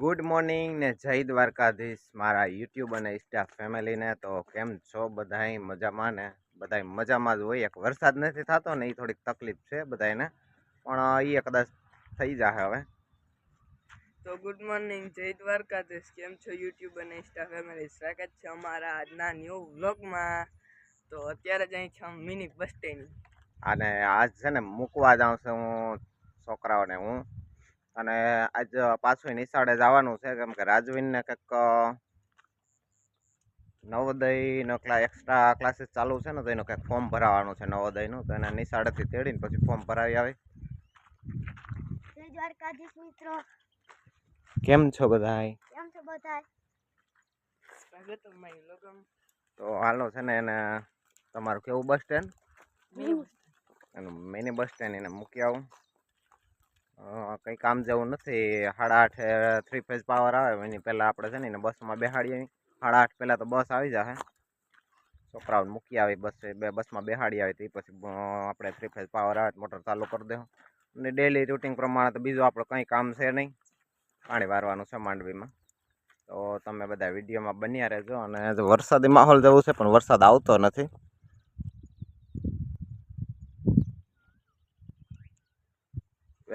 Good morning ને જય દ્વારકાધીશ મારા યુટ્યુબ અને ઇન્સ્ટા ફેમિલીને. તો કેમ છો બધાય? મજામાં ને? બધાય મજામાં જ હોય. એક વરસાદ નથી થતો ને એ થોડીક તકલીફ છે બધાને, પણ એ કદાચ થઈ જશે હવે. તો ગુડ મોર્નિંગ, જય દ્વારકાધીશ. કેમ છો યુટ્યુબ અને ઇન્સ્ટા ફેમિલી? સ્વાગત છે અમારા આજના ન્યૂ વ્લોગમાં. તો અત્યારે જ અહીં છે મિની બસ સ્ટેન્ડ, અને આજ છે ને મૂકવા જાઉં છું હું છોકરાઓને હું. અને આજ પાછું નિશાળે જવાનું છે, કેમ કે રાજવીનને કંઈક નવોદયનો એક્સ્ટ્રા ક્લાસીસ ચાલુ છે ને, તો એનું કંઈક ફોર્મ ભરાવાનું છે નવોદયનું. તો એને નિશાળેથી તેડીને પછી ફોર્મ ભરાવી આવે. જય દ્વારકાધીશ મિત્રો. કેમ છો બધાય? કેમ છો બધા? સ્વાગત અમારી વ્લોગમાં. તો હાલો છે ને એને તમારું કેવું બસ સ્ટેન્ડ, એનું મિની બસ સ્ટેન્ડ એને મૂકી આવું. કંઈ કામ જેવું નથી. 8:30 3 ફેઝ પાવર આવે એની પહેલાં આપણે છે ને એને બસમાં બેસાડીએ. 8:30 પહેલાં તો બસ આવી જશે. છોકરાઓને મૂકી આવી બસમાં બેસાડી આવી તો પછી આપણે 3 ફેઝ પાવર આવે મોટર ચાલુ કરી દેવું. અને ડેલી રૂટિન પ્રમાણે તો બીજું આપણે કંઈ કામ છે નહીં, પાણી વારવાનું છે માંડવીમાં. તો તમે બધા વિડીયોમાં બન્યા રહેજો. અને વરસાદી માહોલ જેવું છે પણ વરસાદ આવતો નથી.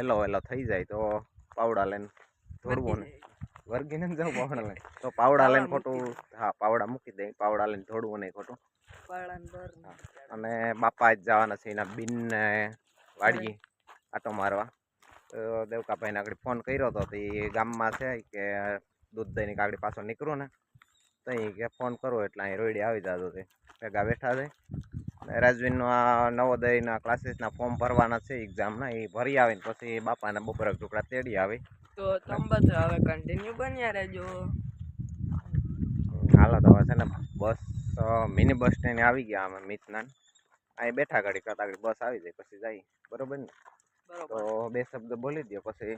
વહેલો થઈ જાય તો પાવડા લઈને ધોડવું ને વર્ગીને જાવ પાવડા લઈને, તો પાવડા લઈને ખોટું, હા પાવડા મૂકી દે, પાવડા લઈને ધોડવું નહીં ખોટું. અને બાપા જ જવાના છે એના બિનને વાડીએ આટો મારવા. તો દેવકાભાઈને આગળ ફોન કર્યો હતો, તો એ ગામમાં છે કે દૂધ દઈને આગળ પાછો નીકળું ને, તો એ કે ફોન કરો એટલે અહીં રોયડી આવી જતો હતી. ભેગા બેઠા છે. રાજવીનનું આ નવોદયના ક્લાસીસના ફોર્મ ભરવાના છે એક્ઝામના, એ ભરી આવીને પછી બાપાના બપોરે ટુકડા તેડી આવી. તો તમે બધા હવે કન્ટિન્યુ બન્યા રહેજો. હાલો તો હવે છે ને બસ મિની બસ સ્ટેન્ડ આવી ગયા અમે મિતના. અહીં બેઠા ગાડી કરતા આગળ બસ આવી જાય પછી જાય. બરોબર ને? તો બરોબર. 2 શબ્દ બોલી દો પછી.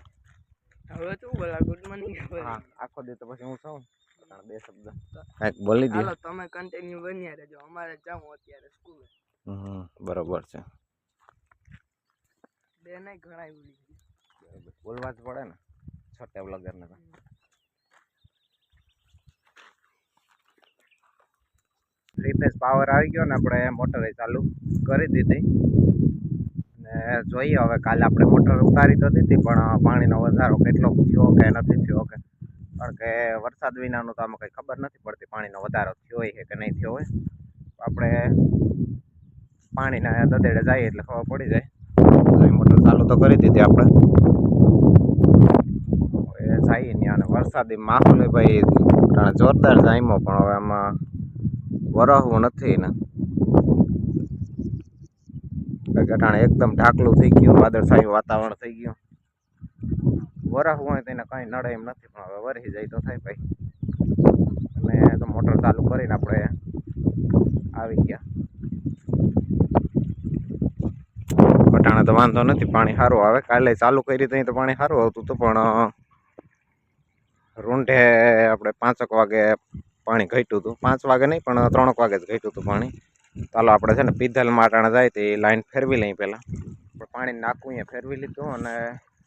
હવે શું બોલા? Good morning. હા, આખો દી તો પછી હું છું 2 શબ્દ કાંઈક બોલી દો. હાલો તમે કન્ટિન્યુ બન્યા રહેજો. અમારે જાઉં અત્યારે સ્કૂલે. બરોબર છે. બે નહીં ઘણા ઉડી બોલવા જ પડે ને છોટે વ્લોગરને. તો 3 ફેઝ પાવર આવી ગયો ને, આપણે મોટર ચાલુ કરી દીધી. ને જોઈએ હવે કાલે આપણે મોટર ઉતારી તો દીધી, પણ પાણીનો વધારો કેટલો થયો કે નથી થયો કે, કારણ કે વરસાદ વિનાનું તો આમાં કંઈ ખબર નથી પડતી પાણીનો વધારો થયો હોય કે નહીં થયો હોય. આપણે પાણીના દદેડે જઈએ એટલે ખબર પડી જાય. મોટર ચાલુ તો કરી દીધી આપણે. એ જઈએ ને, અને વરસાદી માહોલ ભાઈ જોરદાર જામ્યો, પણ હવે આમાં વરસવું નથી ને. ઘટાણે એકદમ ઢાકલું થઈ ગયું, વાદળછાયું વાતાવરણ થઈ ગયું. વરસવું હોય તો એને કંઈ નડે એમ નથી, પણ હવે વરસી જાય તો થાય ભાઈ. અને તો મોટર ચાલુ કરીને આપણે આવી ગયા. ઘટાણે તો વાંધો નથી, પાણી સારું આવે. કાલે ચાલુ કરી તો પાણી સારું આવતું હતું, પણ રૂંઢે આપણે 5 વાગે પાણી ઘટ્યું હતું. 5 વાગે નહીં પણ 3 વાગે જ ઘટ્યું હતું પાણી. ચાલો આપણે છે ને પીધલ માટાણે જાય તો એ લાઈન ફેરવી લઈ પહેલાં. પાણી નાખવું અહીંયા ફેરવી લીધું અને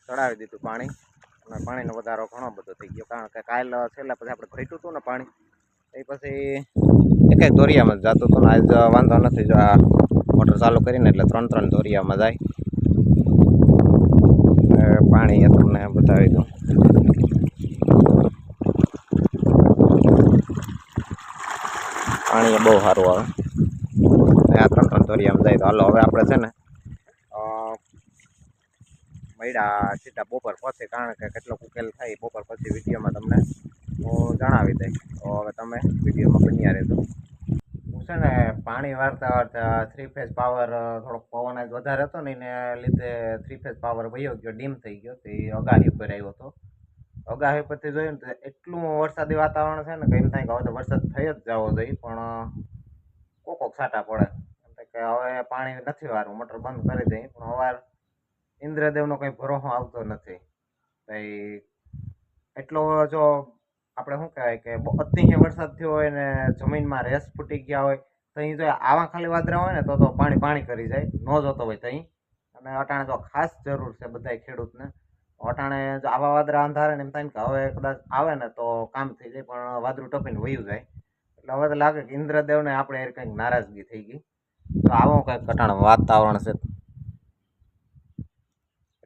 ચડાવી દીધું પાણી. અને પાણીનો વધારો ઘણો બધો થઈ ગયો, કારણ કે કાલ છેલ્લા પછી આપણે ઘટ્યું હતું ને પાણી, એ પછી એક ધોરિયામાં જ જતું હતું ને. આજ વાંધો નથી, જો આ મોટર ચાલુ કરીને એટલે 3 ધોરિયામાં જાય. પાણી તમને બતાવી દઉં. પાણી બહુ સારું આવે. આ 3 ધોરિયામાં જાય. તો હાલો હવે આપણે છે ને મળ્યા સીધા બપોર પછી, કારણ કે કેટલો ઉકેલ થાય બપોર પછી વિડીયોમાં તમને હું જણાવી દઈશ. તો હવે તમે વિડીયોમાં બન્યા રહેજો. હું છે ને પાણી વારતા વારતા 3 ફેઝ પાવર થોડોક પવન જ વધારે હતો ને, એને લીધે 3 ફેઝ પાવર વયો ગયો, ડીમ થઈ ગયો. તો એ અગાહી ઉપર આવ્યો હતો. અગાહી પરથી જોયું ને તો એટલું વરસાદી વાતાવરણ છે ને કે એમ થાય કે હવે તો વરસાદ થઈ જ જવો જોઈએ, પણ કોક છાંટા પડે. એમ કે હવે પાણી નથી વારવું, મોટર બંધ કરી દઈએ. પણ અવાર ઇન્દ્રદેવનો કંઈ ભરોસો આવતો નથી ભાઈ. એટલો જો આપણે શું કહેવાય કે અતિશય વરસાદ થયો હોય ને જમીનમાં રેસ ફૂટી ગયા હોય, તો અહીં જો આવા ખાલી વાદળા હોય ને તો પાણી કરી જાય, ન જોતો હોય તો અહીં. અને અટાણે તો ખાસ જરૂર છે બધા ખેડૂતને અટાણે જો આવા વાદળા અંધારે ને એમ થાય ને કે હવે કદાચ આવે ને તો કામ થઈ જાય, પણ વાદળું ટપીને વયું જાય. એટલે હવે તો લાગે કે ઇન્દ્રદેવને આપણે એ કંઈક નારાજગી થઈ ગઈ. તો આવું કંઈક કટાણ વાતાવરણ છે.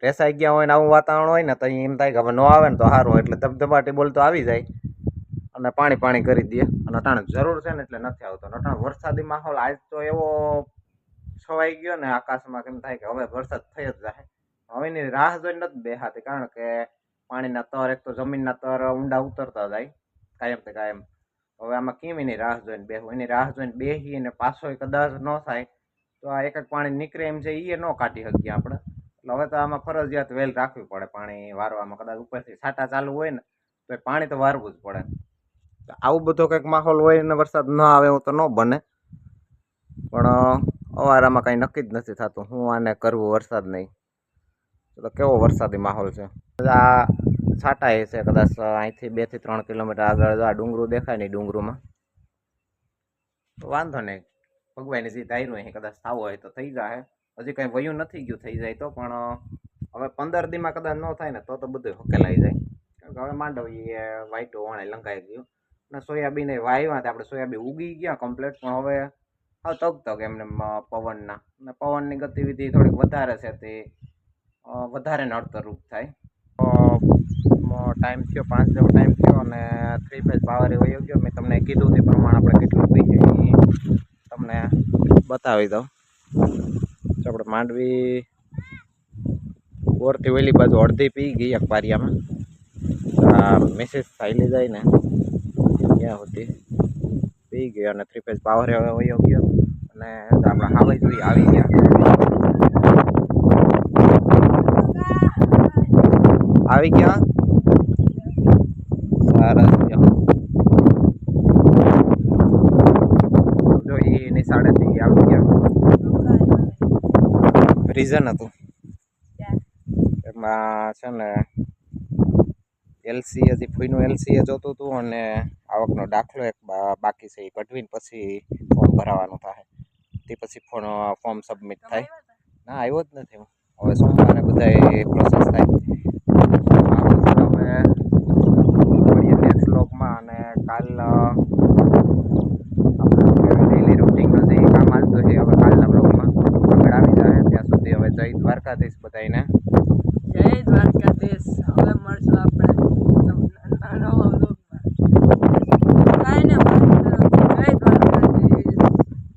રેસાઈ ગયા હોય ને આવું વાતાવરણ હોય ને તો એમ થાય કે હવે ન આવે ને તો સારું, એટલે ધબધબાટી બોલતો આવી જાય અને પાણી પાણી કરી દે. અને અટાણે જરૂર છે ને એટલે નથી આવતો. અટાણે વરસાદી માહોલ આજ તો એવો છવાઈ ગયો ને આકાશમાં, કેમ થાય કે હવે વરસાદ થઈ જ જાય. હવે એની રાહ જોઈને નથી બેહાતી, કારણ કે પાણીના તર, એક તો જમીનના તર ઊંડા ઉતરતા જાય કાયમ તે કાયમ. હવે આમાં કેમ એની રાહ જોઈને બેહવું? એની રાહ જોઈને બેસી અને પાછો કદાચ ન થાય તો આ એક પાણી નીકળે એમ છે એ ન કાઢી શકીએ આપણે. એટલે હવે તો આમાં ફરજિયાત વેલ રાખવી પડે પાણી વારવામાં. કદાચ ઉપરથી છાંટા ચાલુ હોય ને તો એ પાણી તો વારવું જ પડે. આવું બધો કંઈક માહોલ હોય ને વરસાદ ન આવે એવું તો ન બને, પણ અવારામાં કંઈ નક્કી જ નથી થતું હું આને કરવું વરસાદ નહીં. તો કેવો વરસાદી માહોલ છે. આ છાંટા એ છે કદાચ અહીંથી 2 થી 3 કિલોમીટર આગળ આ ડુંગરું દેખાય ને, ડુંગરુમાં તો વાંધો નહીં, ભગવાનની જે ધાર્યું અહીં કદાચ થવું હોય તો થઈ જાય. હજી કંઈ વયું નથી ગયું, થઈ જાય તો. પણ હવે 15 દીમાં કદાચ ન થાય ને તો બધું હકેલાઈ જાય. કારણ કે હવે માંડવી એ વાઈટું વણે લંકાઈ ગયું અને સોયાબીન એ વાવ્યા આપણે, સોયાબીન ઉગી ગયા કમ્પ્લીટ. પણ હવે તગ એમને પવનના અને પવનની ગતિવિધિ થોડીક વધારે છે, તે વધારે નડતરરૂપ થાય. ટાઈમ થયો 5 જેવો ટાઈમ થયો અને 3 ફેઝ પાવર વયો ગયો. મેં તમને કીધું તે પ્રમાણે આપણે કેટલું પી છે તમને બતાવી દઉં. તો આપણે માંડવી બોરથી ઓલી બાજુ અડધી પી ગઈ અખબારિયામાં. આ મેસેજ ચાલી જાય ને ત્યાં સુધી પી ગયો અને 3 ફેઝ પાવર હવે વયો ગયો. અને આપણે હાવે જોઈએ આવી ગયા, આવી ગયા સારા જો એની સાડેથી આવી ગયા. રીઝન હતું એમાં છે ને એલસી, હજી ફૂઈનું એલસી એ જોતું હતું અને આવકનો દાખલો એક બાકી છે, એ કઢવીને પછી ફોર્મ ભરાવાનું થાય. તે પછી ફોર્મ સબમિટ થાય. ના આવ્યો જ નથી. હવે સોમવારે બધા પ્રોસેસ થાય. હવે મળીએ નેક્સ્ટ વ્લોગમાં. અને કાલ ડેલી રૂટિનનું જે કામ હાલતું છે હવે કાલના બ્લોગમાં આગળ આવી જાય. ત્યાં સુધી હવે જય દ્વારકાધીશ બધાને. જય દ્વારકાધીશ. હવે મળશું આપણે